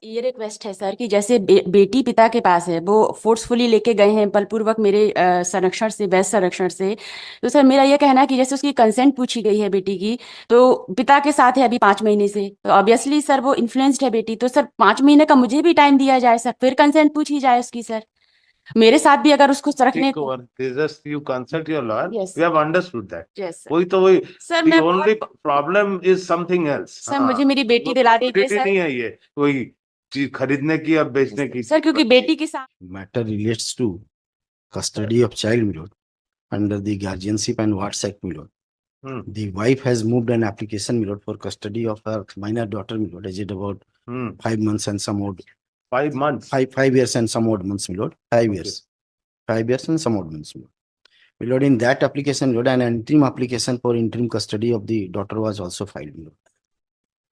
ये रिक्वेस्ट है सर कि जैसे बेटी पिता के पास है, वो फोर्सफुली लेके गए हैं बलपूर्वक मेरे संरक्षण से, वैध संरक्षण से। तो सर मेरा ये कहना है कि जैसे उसकी कंसेंट पूछी गई है बेटी की, तो पिता के साथ है अभी 5 महीने से, तो ऑब्वियसली सर वो इन्फ्लुएंस्ड है बेटी, तो सर 5 महीने का मुझे भी टाइम दिया जाए सर, फिर कंसेंट पूछी जाए उसकी सर, मेरे साथ भी अगर उसको रखने Take को। over. They just you consult your lawyer. Yes We have understood that. Yes sir. वही तो वही. सर The मैं only बहुत, problem is something else. Sir हाँ. मुझे मेरी बेटी वो दिला दीजिए commodity सर। नहीं है ये कोई चीज खरीदने की या बेचने की सर चीज क्योंकि बन बेटी के साथ Matter relates to custody of child, my lord, under the guardianship and wards act, my lord. Hmm The wife has moved an application, my lord, for custody of her minor daughter, my lord, aged about 5 months and some odd 5 months. 5 years and some odd months, my lord. 5 years. 5 years and some odd months, my lord. My lord, in that application, my lord, an interim application for interim custody of the daughter was also filed, my lord,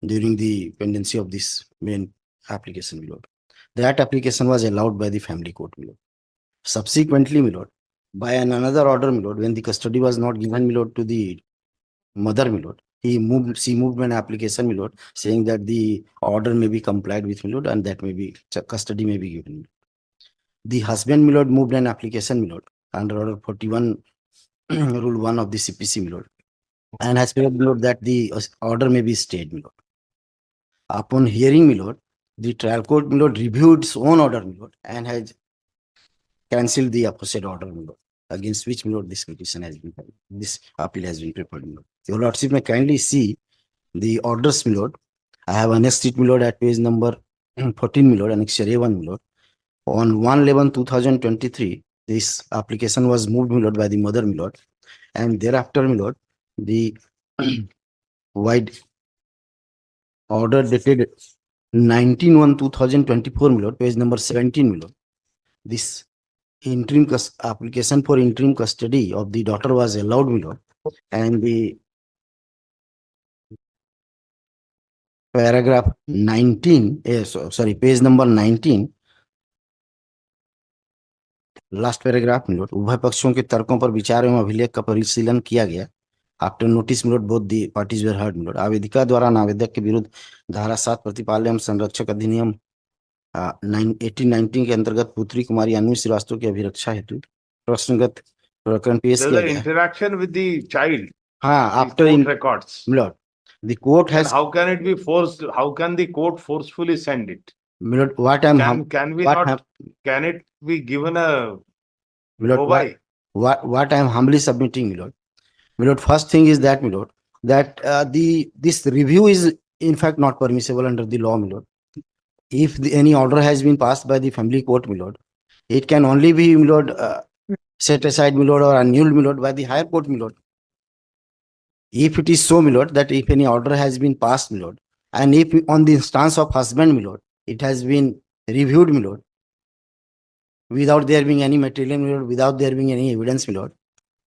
during the pendency of this main application, my lord. That application was allowed by the family court, my lord. Subsequently, my lord, by another order, my lord, when the custody was not given, my lord, to the mother, my lord, she moved an application, my lord, saying that the order may be complied with, my lord, and that may be custody may be given. The husband, my lord, moved an application, my lord, under order 41, rule 1 of the CPC, my lord, and has said, my lord, that the order may be stayed, my lord. Upon hearing, my lord, the trial court, my lord, reviewed its own order, my lord, and has cancelled the opposite order, my lord, against which, my lord, this petition has been filed. This appeal has been prepared, my lord. Your lordship may kindly see the orders, my lord. I have annexed it, my lord, at page number 14, my lord, annexure A1, my lord. On 1/11/2023, this application was moved, my lord, by the mother, my lord, and thereafter, my lord, the wide order dated 19/1/2024, my lord, page number 17, my lord. This interim application for interim custody of the daughter was allowed, my lord, and the paragraph 19, sorry, page number 19, last paragraph, मिलोट, उभय पक्षों के तर्कों पर विचार एवं अभिलेख का परिशीलन किया गया। आफ्टर नोटिस, मिलोट, both the parties were heard, मिलोट। आवेदिका द्वारा नावेदक के विरुद्ध धारा 7 प्रतिपाल एवं संरक्षक अधिनियम 1819 के अंतर्गत पुत्री कुमारी अन्वी श्रीवास्तव की अभिरक्षा हेतु प्रश्नगत प्रकरण पेश किया गया। इंटरेक्शन विद द चाइल्ड, हाँ, after in records, मिलोट, the court has, how can it be forced? How can the court forcefully send it? मिलोट, what I'm can we not, can it be given a मिलोट, by? what I am humbly submitting, मिलोट, मिलोट, first thing is that, मिलोट, that this review is in fact not permissible under the law, मिलोट. If any order has been passed by the family court, milord, it can only be, milord, set aside, milord, or annulled, milord, by the higher court, milord. If it is so, milord, that if any order has been passed, milord, and if on the instance of husband, milord, it has been reviewed, milord, without there being any material, milord, without there being any evidence, milord,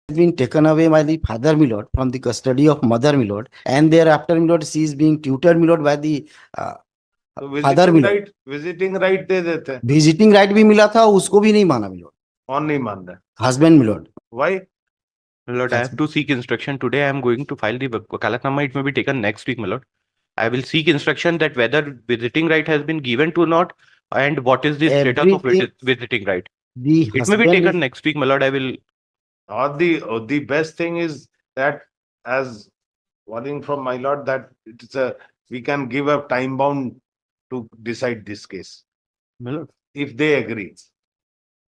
has been taken away by the father, milord, from the custody of mother, milord, and thereafter, milord, she is being tutored, milord, by the तो father, milord, visiting right they देते हैं। Visiting right भी मिला था, उसको भी नहीं माना, मिलोड। कौन नहीं मान रहा? Husband, milord. Why? Lord, I have to seek instruction today. I am going to file the wakalatnama. It may be taken next week, my lord. I will seek instruction that whether visiting right has been given to not, and what is the status of visiting right. It may be taken next week, my lord. I will. Or the best thing is that, as warning from my lord, that it's we can give a time bound to decide this case, My lord. if they agree.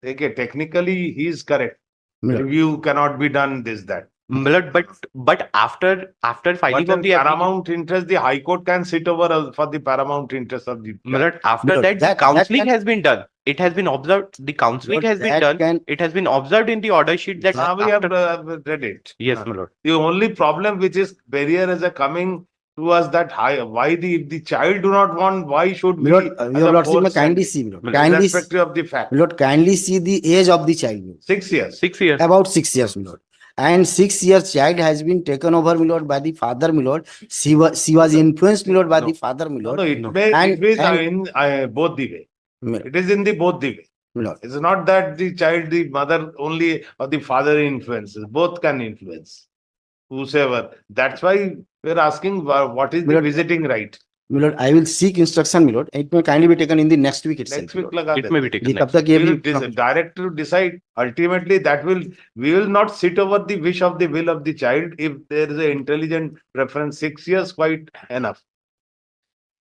Okay, technically he is correct. My lord. Review cannot be done, this, that. My lord, but after filing But of the paramount interest, the High Court can sit over for the paramount interest of the. My lord, after that counseling has been done. It has been observed. The counseling has been done. It has been observed in the order sheet that we have read it. Yes, my lord. The only problem which is barrier is coming to us, that why the child do not want, why should we? Your lordship, kindly see, irrespective of the fact. Lord, kindly see the age of the child. 6 years. 6 years. About 6 years, my lord. And 6 years child has been taken over, my lord, by the father, my lord. She was influenced, my lord, by the father, my lord. No, it is in both the way. It is in the both the way. Lord. It's not that the child, the mother only, or the father influences. Both can influence. Whosoever. That's why we're asking what is the visiting right. My lord, I will seek instruction, my lord. It may kindly be taken in the next week itself. Next my week lord. लगा It may be देते हैं. taken जी, तब next. तक ये We will भी direct to decide. Ultimately, we will not sit over the wish of the will of the child. If there is an intelligent preference, 6 years quite enough.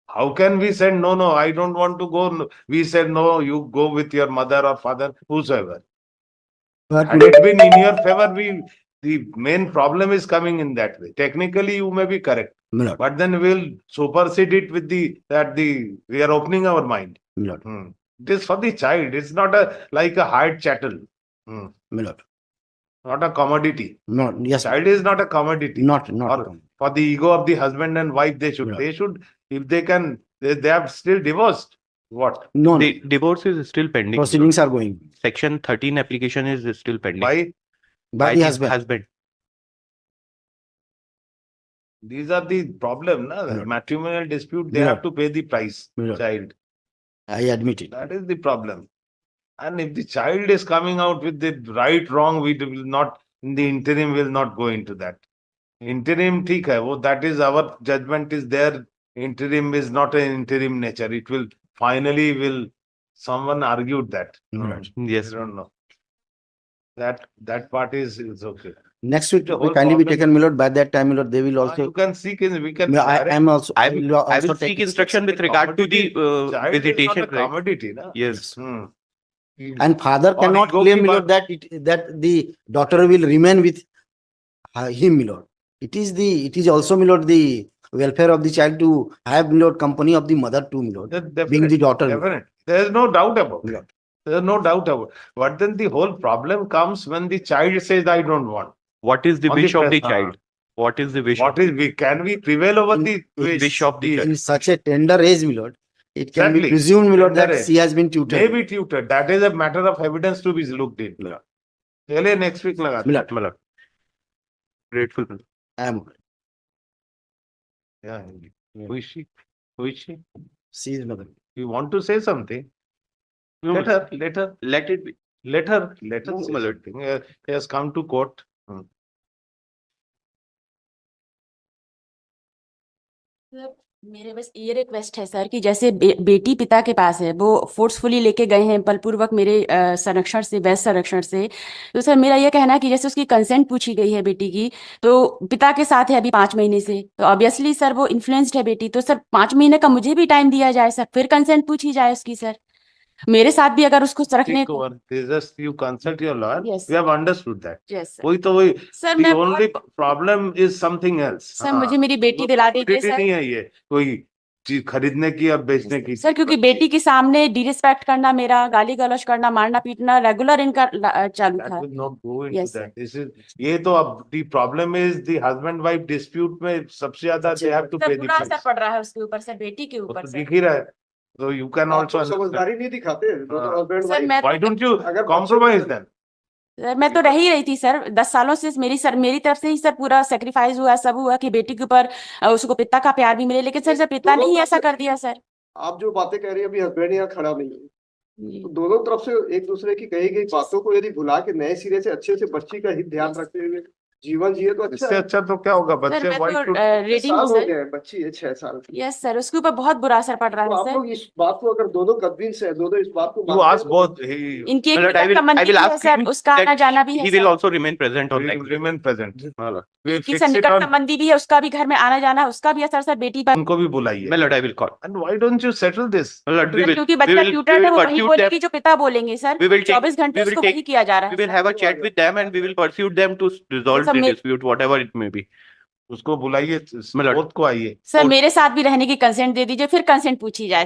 How can we say no, no, I don't want to go? No. We said no, you go with your mother or father, whosoever. but Had it been in your favor, the main problem is coming in that way. Technically, you may be correct, my lord, but then we'll supersede it with we are opening our mind. my lord, It is for the child. It's not like a hired chattel. my lord. Not a commodity. No, yes, Child is not a commodity. not Or for the ego of the husband and wife, Yeah. they should, if they can, they have still divorced. What? no, no. The divorce is still pending. Proceedings are going Section 13 application is still pending. by the husband. These are the problem, na? Lord. Matrimonial dispute, they Lord. have to pay the price. Lord. Child. I admit it. That is the problem. And if the child is coming out with the right, wrong, we will not, in the interim, will not go into that. Interim, theek hai, that is our judgment is there. Interim is not an interim nature. It will finally someone argued that. Right. Yes. I don't know. That part is okay. Next week, The will whole kindly be problem- taken, my lord. By that time, my lord, they will You also. can seek in, we can. I am also. I will will also seek take instruction with regard to the Child is not visitation, a right? commodity, na? Yes. And father Or cannot ego claim, ki my lord, that the daughter will remain with him, my lord. It is also, my lord, the welfare of the child to have, my lord, company of the mother too, my lord. Being the daughter. my lord. Definitely. There is no doubt about Yeah. it. There is no doubt about it. But then the whole problem comes when the child says, I don't want. What is the On the wish of the press- child? What is the wish What of is we can we prevail over In- the wish of the child? In such a tender age, my lord, it can be Exactly. presumed, my lord, that Tender age. she has been tutored. Maybe tutored. That is a matter of evidence to be looked into. Yeah. चलिए next week लगाते My हैं. lord, My lord. Grateful. I am. Yeah. Yeah. Who is she? Who is she? She is mother. You want to say something? No, Let her. let it be. Let her No, say my lord. something. He has come to court. Sir, मेरे बस ये request है sir कि जैसे बेटी पिता के पास है, वो फोर्सफुली लेके गए हैं बलपूर्वक मेरे संरक्षण से, वैध संरक्षण से। तो सर मेरा ये कहना है कि जैसे उसकी कंसेंट पूछी गई है बेटी की, तो पिता के साथ है अभी 5 महीने से, तो ऑब्वियसली सर वो इन्फ्लुएंस्ड है बेटी, तो सर 5 महीने का मुझे भी टाइम दिया जाए सर, फिर कंसेंट पूछी जाए उसकी सर, मेरे साथ भी अगर उसको रखने को। Just you consult your lawyer. Yes. We have understood that. Yes वही तो वही. सर, The मैं only problem is something else. Sir मुझे मेरी बेटी दिला दीजिए Commodity सर। नहीं है ये कोई चीज खरीदने की या बेचने की. सर क्योंकि बेटी के सामने डिरिस्पेक्ट करना, मेरा गाली गलौज करना, मारना पीटना रेगुलर इनका चालू That था। will not go into Yes, that. This is ये तो अब the problem is the husband wife dispute में सबसे ज्यादा they have to sir pay the बुरा असर price. पड़ रहा है उसके ऊपर सर, बेटी के वो ऊपर तो सर। दिख ही रहा है. So you can आप also तो understand. समझदारी नहीं दिखाते दोनों हाँ. husband sir wife। मैं Why don't you अगर compromise then? सर मैं तो रह ही रही थी सर 10 सालों से, मेरी तरफ से ही सर पूरा सेक्रीफाइस हुआ, सब हुआ कि बेटी के ऊपर उसको पिता का प्यार भी मिले, लेकिन सर पिता ने ही ऐसा कर दिया सर। आप जो बातें कह रही है अभी हस्बैंड यहाँ खड़ा नहीं है, जी। तो दोनों तरफ से एक दूसरे की कही गई बातों को यदि भुला के नए सिरे से अच्छे से बच्ची का हित ध्यान रखते हुए जीवन जिए तो अच्छा इससे है। अच्छा तो क्या होगा? सर बच्चे मैं why तो should रेडी हूँ साल हो सर। गए हैं, बच्ची है 6 साल की। यस सर, उसके ऊपर बहुत बुरा असर पड़ रहा तो है आप सर। लोग इस बात को अगर दोनों कन्विंस है, दोनों इस बात को you मानते ask हैं, both? इनकी एक My lord, I पिता will संबंधी भी है ask सर, him उसका आना that जाना भी है he will sir. also remain present on He that. will remain present. My lord. We इनकी fix it सन्निकट on. संबंधी भी है, उसका भी घर में आना जाना, उसका भी असर सर बेटी पर। उनको भी बुलाइए. My lord, I will call. And why don't you settle this? My lord, sir क्योंकि बच्चा ट्यूटर्ड है, वो वही बोलेगी जो पिता बोलेंगे सर। We will take- 24 घंटे we will उसको take- वही किया जा रहा we है will have a chat with them and we will pursue them to resolve सब the में- dispute, whatever it may be. उसको बुलाइए. My lord. कोर्ट को आइए. सर मेरे साथ भी रहने की कंसेंट दे दीजिए, फिर कंसेंट पूछी जाए।